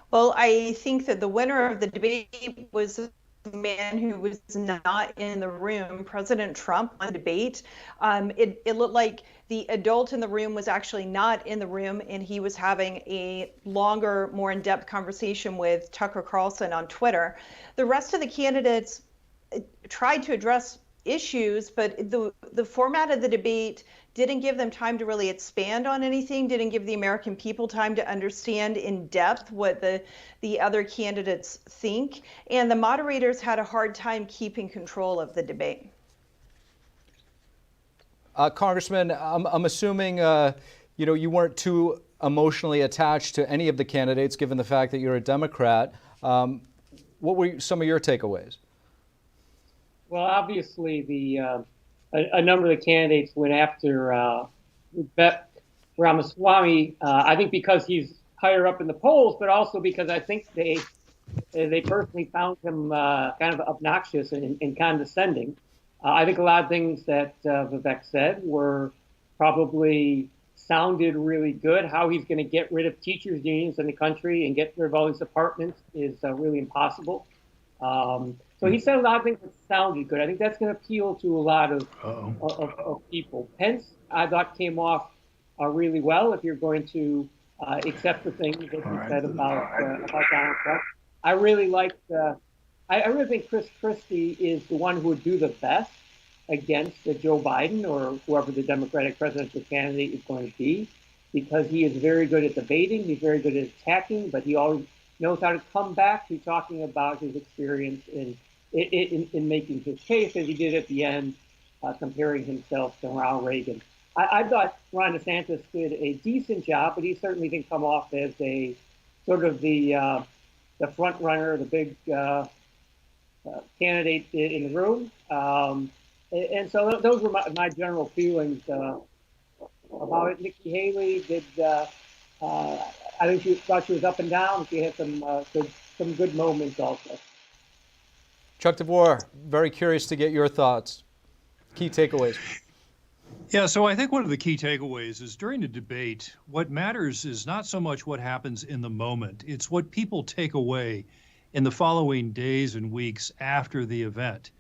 Well, I think that the winner of the debate was a man who was not in the room, President Trump, on the debate. It looked like the adult in the room was actually not in the room, and he was having a longer, more in-depth conversation with Tucker Carlson on Twitter. The rest of the candidates tried to address issues, but the format of the debate didn't give them time to really expand on anything, didn't give the American people time to understand in depth what the other candidates think, and the moderators had a hard time keeping control of the debate. Congressman, I'm assuming you weren't too emotionally attached to any of the candidates, given the fact that you're a Democrat. What were some of your takeaways? Well, obviously, a number of the candidates went after Vivek Ramaswamy. I think because he's higher up in the polls, but also because I think they personally found him kind of obnoxious and condescending. I think a lot of things that Vivek said probably sounded really good. How he's going to get rid of teachers' unions in the country and get rid of all these departments is really impossible. So he said a lot of things that sounded good. I think that's going to appeal to a lot of people. Pence, I thought, came off really well. If you're going to accept the things that he said about Donald Trump, I really liked. I really think Chris Christie is the one who would do the best against Joe Biden or whoever the Democratic presidential candidate is going to be, because he is very good at debating. He's very good at attacking, but he always knows how to come back to talking about his experience in making his case, as he did at the end, comparing himself to Ronald Reagan. I thought Ron DeSantis did a decent job, but he certainly didn't come off as a sort of the front runner, the big candidate in the room. And so those were my general feelings about it. Nikki Haley did. I think she thought she was up and down. She had some good moments also. Chuck DeVore, very curious to get your thoughts. Key takeaways. Yeah, so I think one of the key takeaways is during the debate, what matters is not so much what happens in the moment. It's what people take away in the following days and weeks after the event.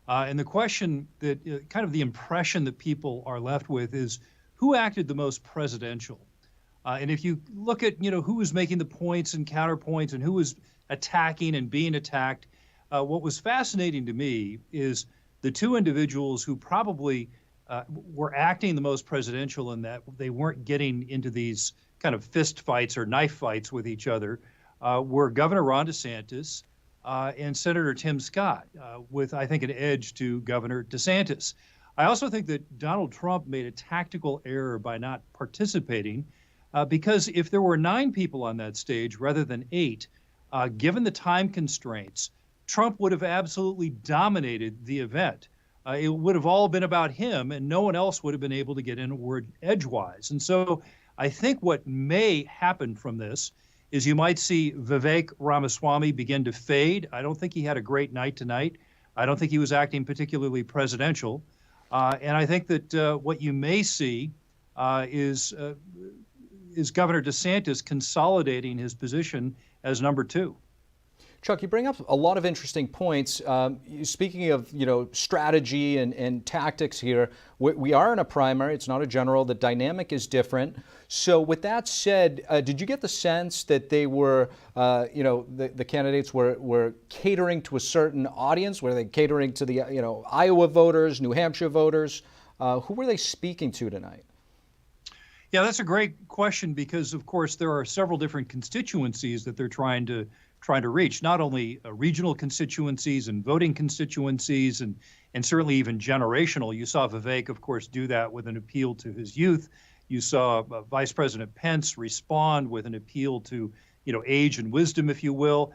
And the question that kind of the impression that people are left with is who acted the most presidential? And if you look at, who was making the points and counterpoints and who was attacking and being attacked, what was fascinating to me is the two individuals who probably were acting the most presidential in that they weren't getting into these kind of fist fights or knife fights with each other were Governor Ron DeSantis and Senator Tim Scott, with, I think, an edge to Governor DeSantis. I also think that Donald Trump made a tactical error by not participating because if there were 9 people on that stage rather than 8, given the time constraints, Trump would have absolutely dominated the event. It would have all been about him, and no one else would have been able to get in a word edgewise. And so I think what may happen from this is you might see Vivek Ramaswamy begin to fade. I don't think he had a great night tonight. I don't think he was acting particularly presidential. And I think that what you may see is Governor DeSantis consolidating his position as number 2. Chuck, you bring up a lot of interesting points. Speaking of, strategy and tactics here, we are in a primary. It's not a general. The dynamic is different. So with that said, did you get the sense that they were, the candidates were catering to a certain audience? Were they catering to the, Iowa voters, New Hampshire voters? Who were they speaking to tonight? Yeah, that's a great question because, of course, there are several different constituencies that they're trying to reach, not only regional constituencies and voting constituencies and certainly even generational. You saw Vivek, of course, do that with an appeal to his youth. You saw Vice President Pence respond with an appeal to, age and wisdom, if you will.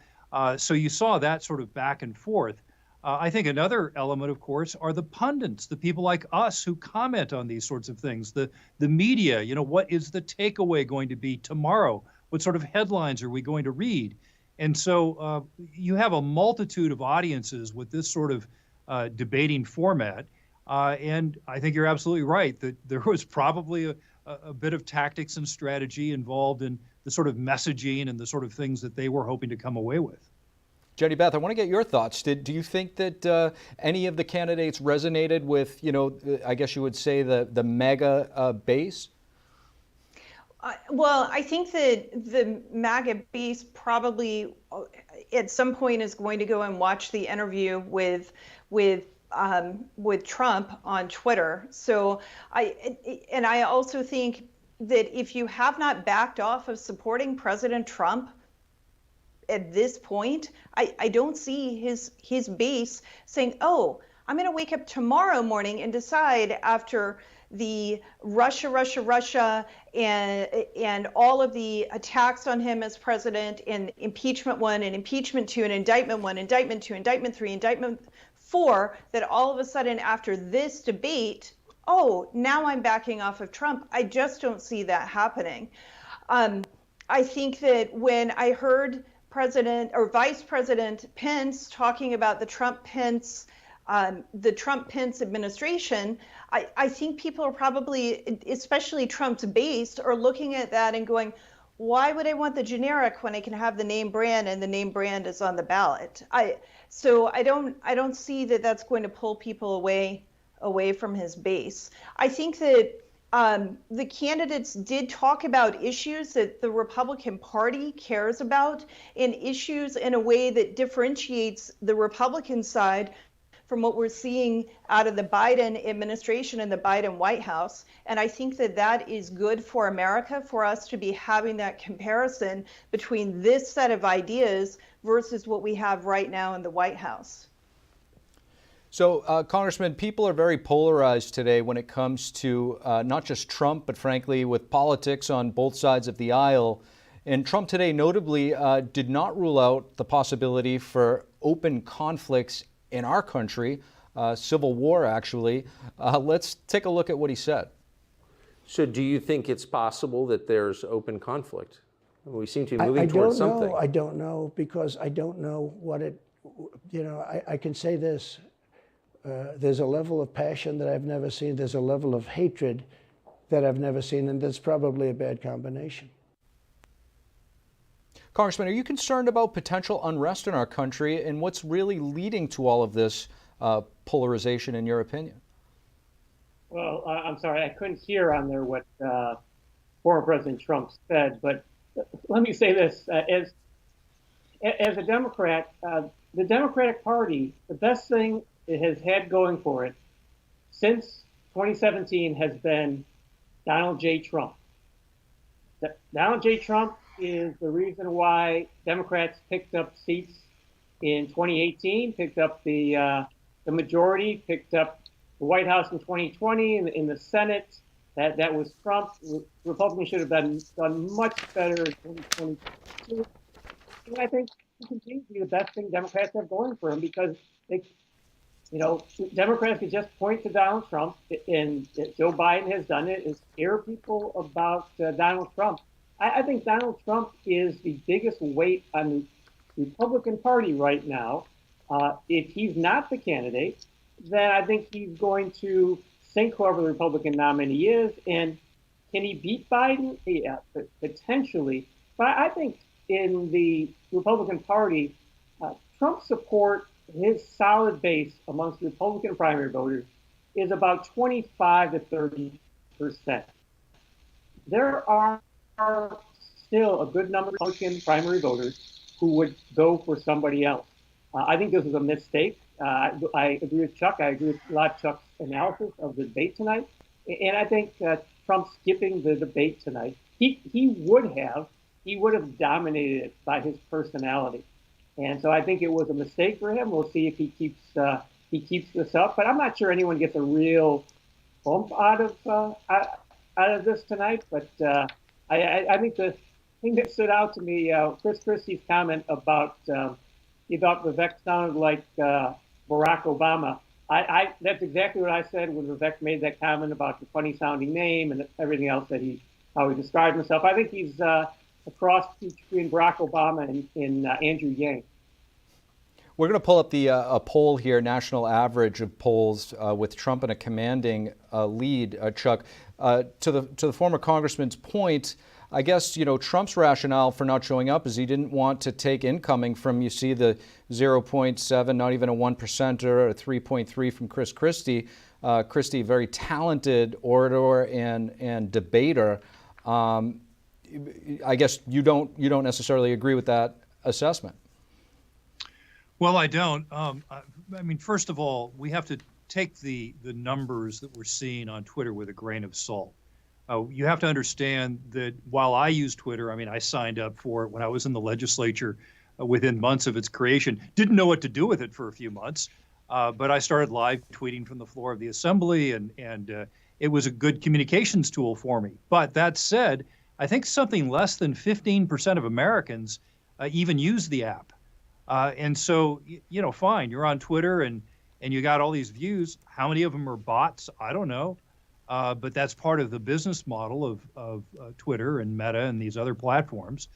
So you saw that sort of back and forth. I think another element, of course, are the pundits, the people like us who comment on these sorts of things, the media. What is the takeaway going to be tomorrow? What sort of headlines are we going to read? And so you have a multitude of audiences with this sort of debating format. And I think you're absolutely right that there was probably a bit of tactics and strategy involved in the sort of messaging and the sort of things that they were hoping to come away with. Jenny Beth, I want to get your thoughts. Do you think that any of the candidates resonated with, I guess you would say the MAGA base? Well, I think that the MAGA base probably at some point is going to go and watch the interview with with Trump on Twitter. So I also think that if you have not backed off of supporting President Trump at this point, I don't see his base saying, oh, I'm going to wake up tomorrow morning and decide after the Russia, and all of the attacks on him as president, and impeachment 1 and impeachment 2 and indictment 1, indictment 2, indictment 3, indictment 4, that all of a sudden after this debate, oh, now I'm backing off of Trump. I just don't see that happening. I think that when I heard President or Vice President Pence talking about the Trump-Pence administration, I think people are probably, especially Trump's base, are looking at that and going, why would I want the generic when I can have the name brand and the name brand is on the ballot? So I don't see that that's going to pull people away from his base. I think that the candidates did talk about issues that the Republican Party cares about, and issues in a way that differentiates the Republican side from what we're seeing out of the Biden administration and the Biden White House. And I think that that is good for America, for us to be having that comparison between this set of ideas versus what we have right now in the White House. So, Congressman, people are very polarized today when it comes to not just Trump, but frankly, with politics on both sides of the aisle. And Trump today notably did not rule out the possibility for open conflicts in our country, civil war, actually. Let's take a look at what he said. So do you think it's possible that there's open conflict? We seem to be moving towards something. I don't know, because I don't know what it, I can say this. There's a level of passion that I've never seen. There's a level of hatred that I've never seen, and that's probably a bad combination. Congressman, are you concerned about potential unrest in our country, and what's really leading to all of this polarization, in your opinion? Well, I'm sorry, I couldn't hear on there what former President Trump said, but let me say this. As a Democrat, the Democratic Party, the best thing it has had going for it since 2017 has been Donald J. Trump. Donald J. Trump is the reason why Democrats picked up seats in 2018, picked up the majority, picked up the White House in 2020, in the Senate. That was Trump. Republicans should have done much better in 2022. And I think it continues to be the best thing Democrats have going for them, because Democrats could just point to Donald Trump, and Joe Biden has done it, is scare people about Donald Trump. I think Donald Trump is the biggest weight on the Republican Party right now. If he's not the candidate, then I think he's going to sink whoever the Republican nominee is. And can he beat Biden? Yeah, potentially. But I think in the Republican Party, Trump support, his solid base amongst the Republican primary voters, is about 25 to 30%. There are still a good number of Republican primary voters who would go for somebody else. I think this is a mistake. I agree with Chuck. I agree with a lot of Chuck's analysis of the debate tonight. And I think Trump skipping the debate tonight, he would have dominated it by his personality. And so I think it was a mistake for him. We'll see if he keeps this up. But I'm not sure anyone gets a real bump out of this tonight. But I think the thing that stood out to me, Chris Christie's comment about Vivek sounded like Barack Obama. That's exactly what I said when Vivek made that comment about the funny sounding name and everything else how he described himself. I think he's a cross between Barack Obama and Andrew Yang. We're going to pull up a poll here, national average of polls with Trump in a commanding lead, Chuck. To the former congressman's point, I guess, Trump's rationale for not showing up is he didn't want to take incoming from, you see, the 0.7, not even a 1%er, or a 3.3 from Chris Christie. Christie, very talented orator and debater. I guess you don't necessarily agree with that assessment. Well, I don't. I mean, first of all, we have to take the numbers that we're seeing on Twitter with a grain of salt. You have to understand that while I use Twitter, I mean, I signed up for it when I was in the legislature within months of its creation, didn't know what to do with it for a few months, but I started live tweeting from the floor of the assembly, and it was a good communications tool for me. But that said, I think something less than 15% of Americans even use the app. And so, you know, fine, you're on Twitter and you got all these views. How many of them are bots? I don't know. But that's part of the business model of Twitter and Meta and these other platforms.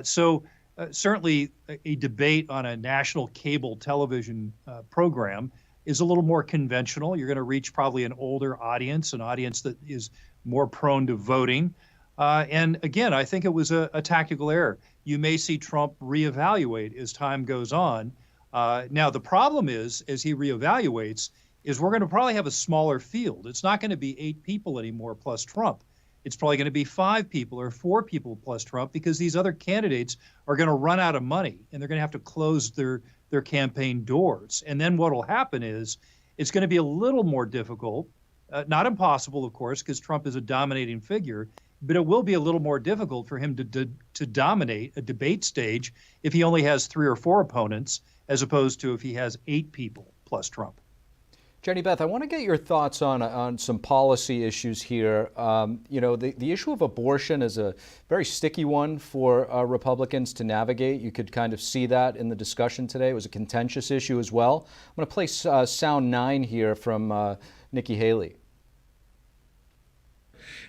So certainly a debate on a national cable television program is a little more conventional. You're going to reach probably an older audience, an audience that is more prone to voting. And again, I think it was a tactical error. You may see Trump reevaluate as time goes on. Now, the problem is, as he reevaluates, is we're going to probably have a smaller field. It's not going to be 8 people anymore plus Trump. It's probably going to be 5 people or 4 people plus Trump, because these other candidates are going to run out of money and they're going to have to close their campaign doors. And then what will happen is it's going to be a little more difficult, not impossible, of course, because Trump is a dominating figure, but it will be a little more difficult for him to dominate a debate stage if he only has 3 or 4 opponents, as opposed to if he has 8 people plus Trump. Jenny Beth, I want to get your thoughts on some policy issues here. You know, the issue of abortion is a very sticky one for Republicans to navigate. You could kind of see that in the discussion today. It was a contentious issue as well. I'm going to play sound 9 here from Nikki Haley.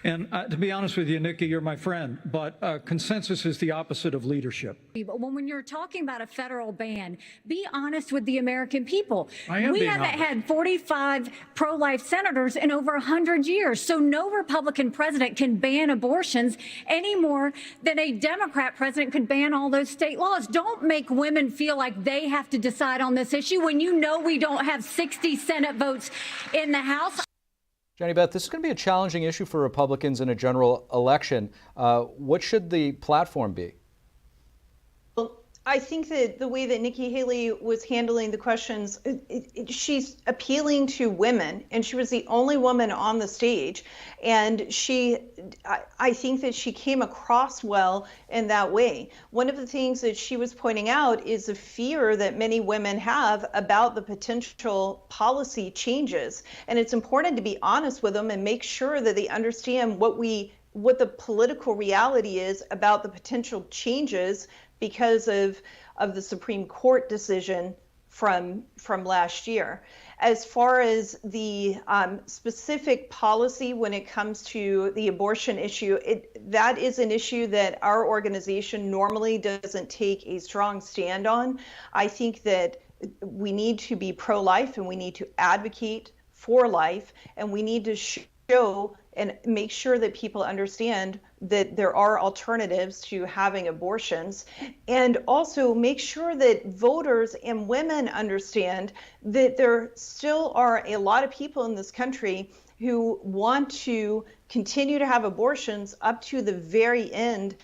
And to be honest with you, Nikki, you're my friend, but consensus is the opposite of leadership. But when you're talking about a federal ban, be honest with the American people. We haven't had 45 pro-life senators in over 100 years, so no Republican president can ban abortions any more than a Democrat president could ban all those state laws. Don't make women feel like they have to decide on this issue when you know we don't have 60 Senate votes in the House. Jenny Beth, this is going to be a challenging issue for Republicans in a general election. What should the platform be? Well, I think that the way that Nikki Haley was handling the questions, she's appealing to women, and she was the only woman on the stage. And I think that she came across well in that way. One of the things that she was pointing out is the fear that many women have about the potential policy changes. And it's important to be honest with them and make sure that they understand what the political reality is about the potential changes because of the Supreme Court decision from last year. As far as the specific policy when it comes to the abortion issue, that is an issue that our organization normally doesn't take a strong stand on. I think that we need to be pro-life and we need to advocate for life, and we need to show and make sure that people understand that there are alternatives to having abortions, and also make sure that voters and women understand that there still are a lot of people in this country who want to continue to have abortions up to the very end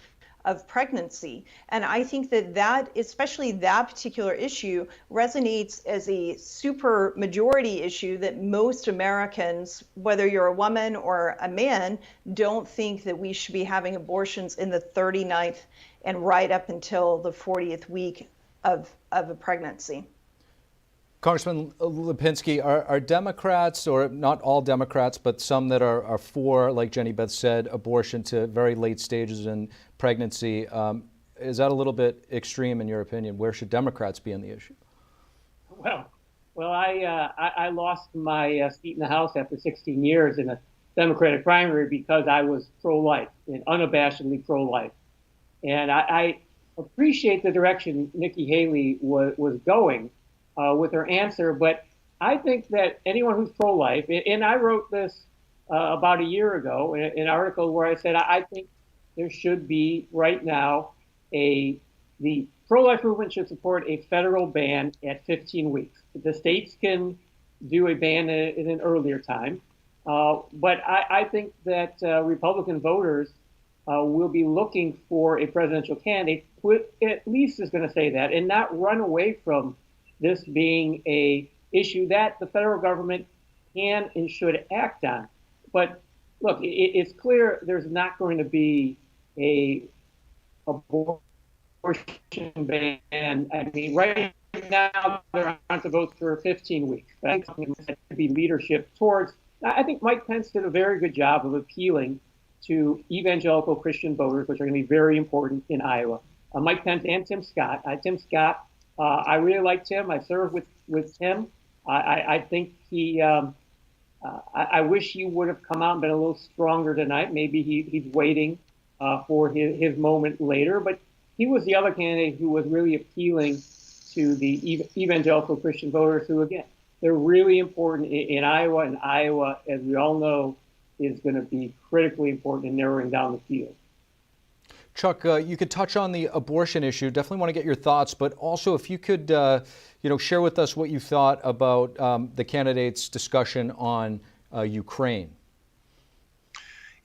of pregnancy. And I think that especially that particular issue resonates as a super majority issue that most Americans, whether you're a woman or a man, don't think that we should be having abortions in the 39th and right up until the 40th week of a pregnancy. Congressman Lipinski, are Democrats, or not all Democrats, but some that are for, like Jenny Beth said, abortion to very late stages in pregnancy, is that a little bit extreme in your opinion? Where should Democrats be on the issue? Well, I lost my seat in the House after 16 years in a Democratic primary because I was pro-life and unabashedly pro-life. And I appreciate the direction Nikki Haley was going with her answer, but I think that anyone who's pro-life, and I wrote this about a year ago in an article where I said I think there should be right now the pro-life movement should support a federal ban at 15 weeks. The states can do a ban in an earlier time, but I think that Republican voters will be looking for a presidential candidate who at least is going to say that and not run away from this being a issue that the federal government can and should act on. But look, it's clear there's not going to be a abortion ban. I mean, right now they're on to vote for 15 weeks. But I think something that could be leadership towards. I think Mike Pence did a very good job of appealing to evangelical Christian voters, which are going to be very important in Iowa. Mike Pence and Tim Scott. Tim Scott, I really like Tim. I served with Tim. I think he. I wish he would have come out and been a little stronger tonight. Maybe he's waiting for his moment later. But he was the other candidate who was really appealing to the evangelical Christian voters who, again, they're really important in Iowa. And Iowa, as we all know, is going to be critically important in narrowing down the field. Chuck, you could touch on the abortion issue. Definitely want to get your thoughts, but also if you could, share with us what you thought about the candidates' discussion on Ukraine.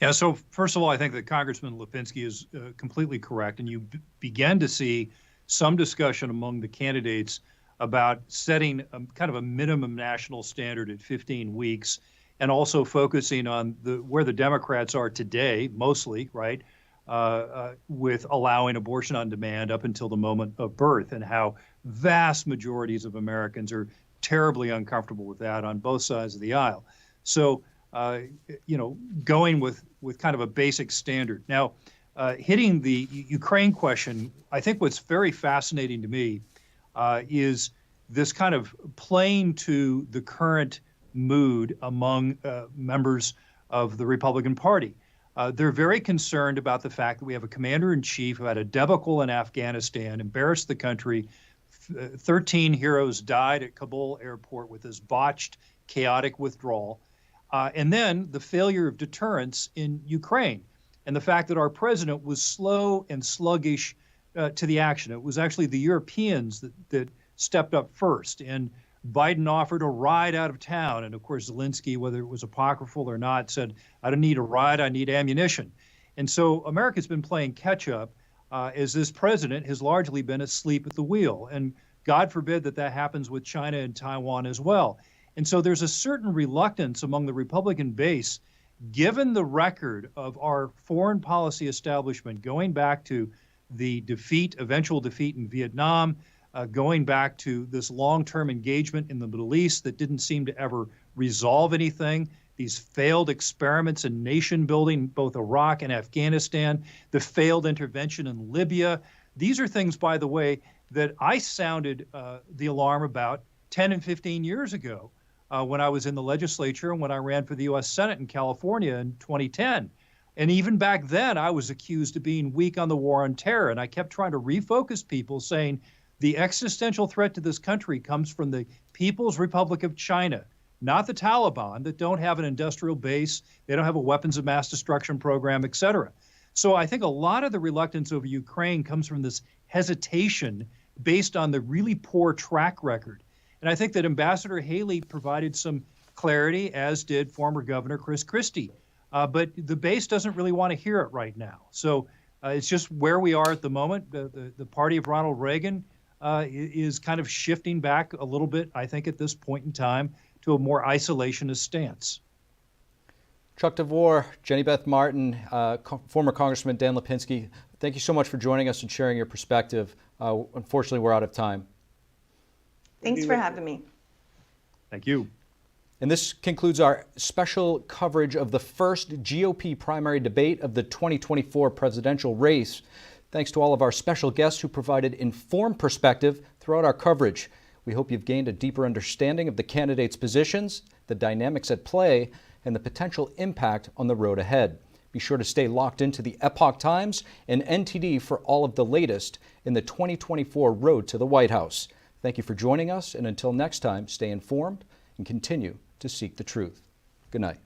Yeah, so first of all, I think that Congressman Lipinski is completely correct, and you began to see some discussion among the candidates about setting kind of a minimum national standard at 15 weeks, and also focusing on where the Democrats are today, mostly, right, with allowing abortion on demand up until the moment of birth, and how vast majorities of Americans are terribly uncomfortable with that on both sides of the aisle. So, going with kind of a basic standard. Now, hitting the Ukraine question, I think what's very fascinating to me is this kind of playing to the current mood among members of the Republican Party. They're very concerned about the fact that we have a commander-in-chief who had a debacle in Afghanistan, embarrassed the country. 13 heroes died at Kabul airport with this botched, chaotic withdrawal. And then the failure of deterrence in Ukraine, and the fact that our president was slow and sluggish to the action. It was actually the Europeans that stepped up first. And Biden offered a ride out of town. And of course, Zelensky, whether it was apocryphal or not, said, I don't need a ride, I need ammunition. And so America's been playing catch up as this president has largely been asleep at the wheel. And God forbid that happens with China and Taiwan as well. And so there's a certain reluctance among the Republican base, given the record of our foreign policy establishment going back to the eventual defeat in Vietnam, going back to this long-term engagement in the Middle East that didn't seem to ever resolve anything, these failed experiments in nation building, both Iraq and Afghanistan, the failed intervention in Libya. These are things, by the way, that I sounded the alarm about 10 and 15 years ago when I was in the legislature and when I ran for the U.S. Senate in California in 2010. And even back then, I was accused of being weak on the war on terror. And I kept trying to refocus people, saying the existential threat to this country comes from the People's Republic of China, not the Taliban, that don't have an industrial base, they don't have a weapons of mass destruction program, et cetera. So I think a lot of the reluctance over Ukraine comes from this hesitation based on the really poor track record. And I think that Ambassador Haley provided some clarity, as did former Governor Chris Christie. But the base doesn't really want to hear it right now. So it's just where we are at the moment. The party of Ronald Reagan is kind of shifting back a little bit, I think, at this point in time, to a more isolationist stance. Chuck DeVore, Jenny Beth Martin, former Congressman Dan Lipinski, thank you so much for joining us and sharing your perspective. Unfortunately, we're out of time. Thanks for having me. Thank you. And this concludes our special coverage of the first GOP primary debate of the 2024 presidential race. Thanks to all of our special guests who provided informed perspective throughout our coverage. We hope you've gained a deeper understanding of the candidates' positions, the dynamics at play, and the potential impact on the road ahead. Be sure to stay locked into the Epoch Times and NTD for all of the latest in the 2024 road to the White House. Thank you for joining us, and until next time, stay informed and continue to seek the truth. Good night.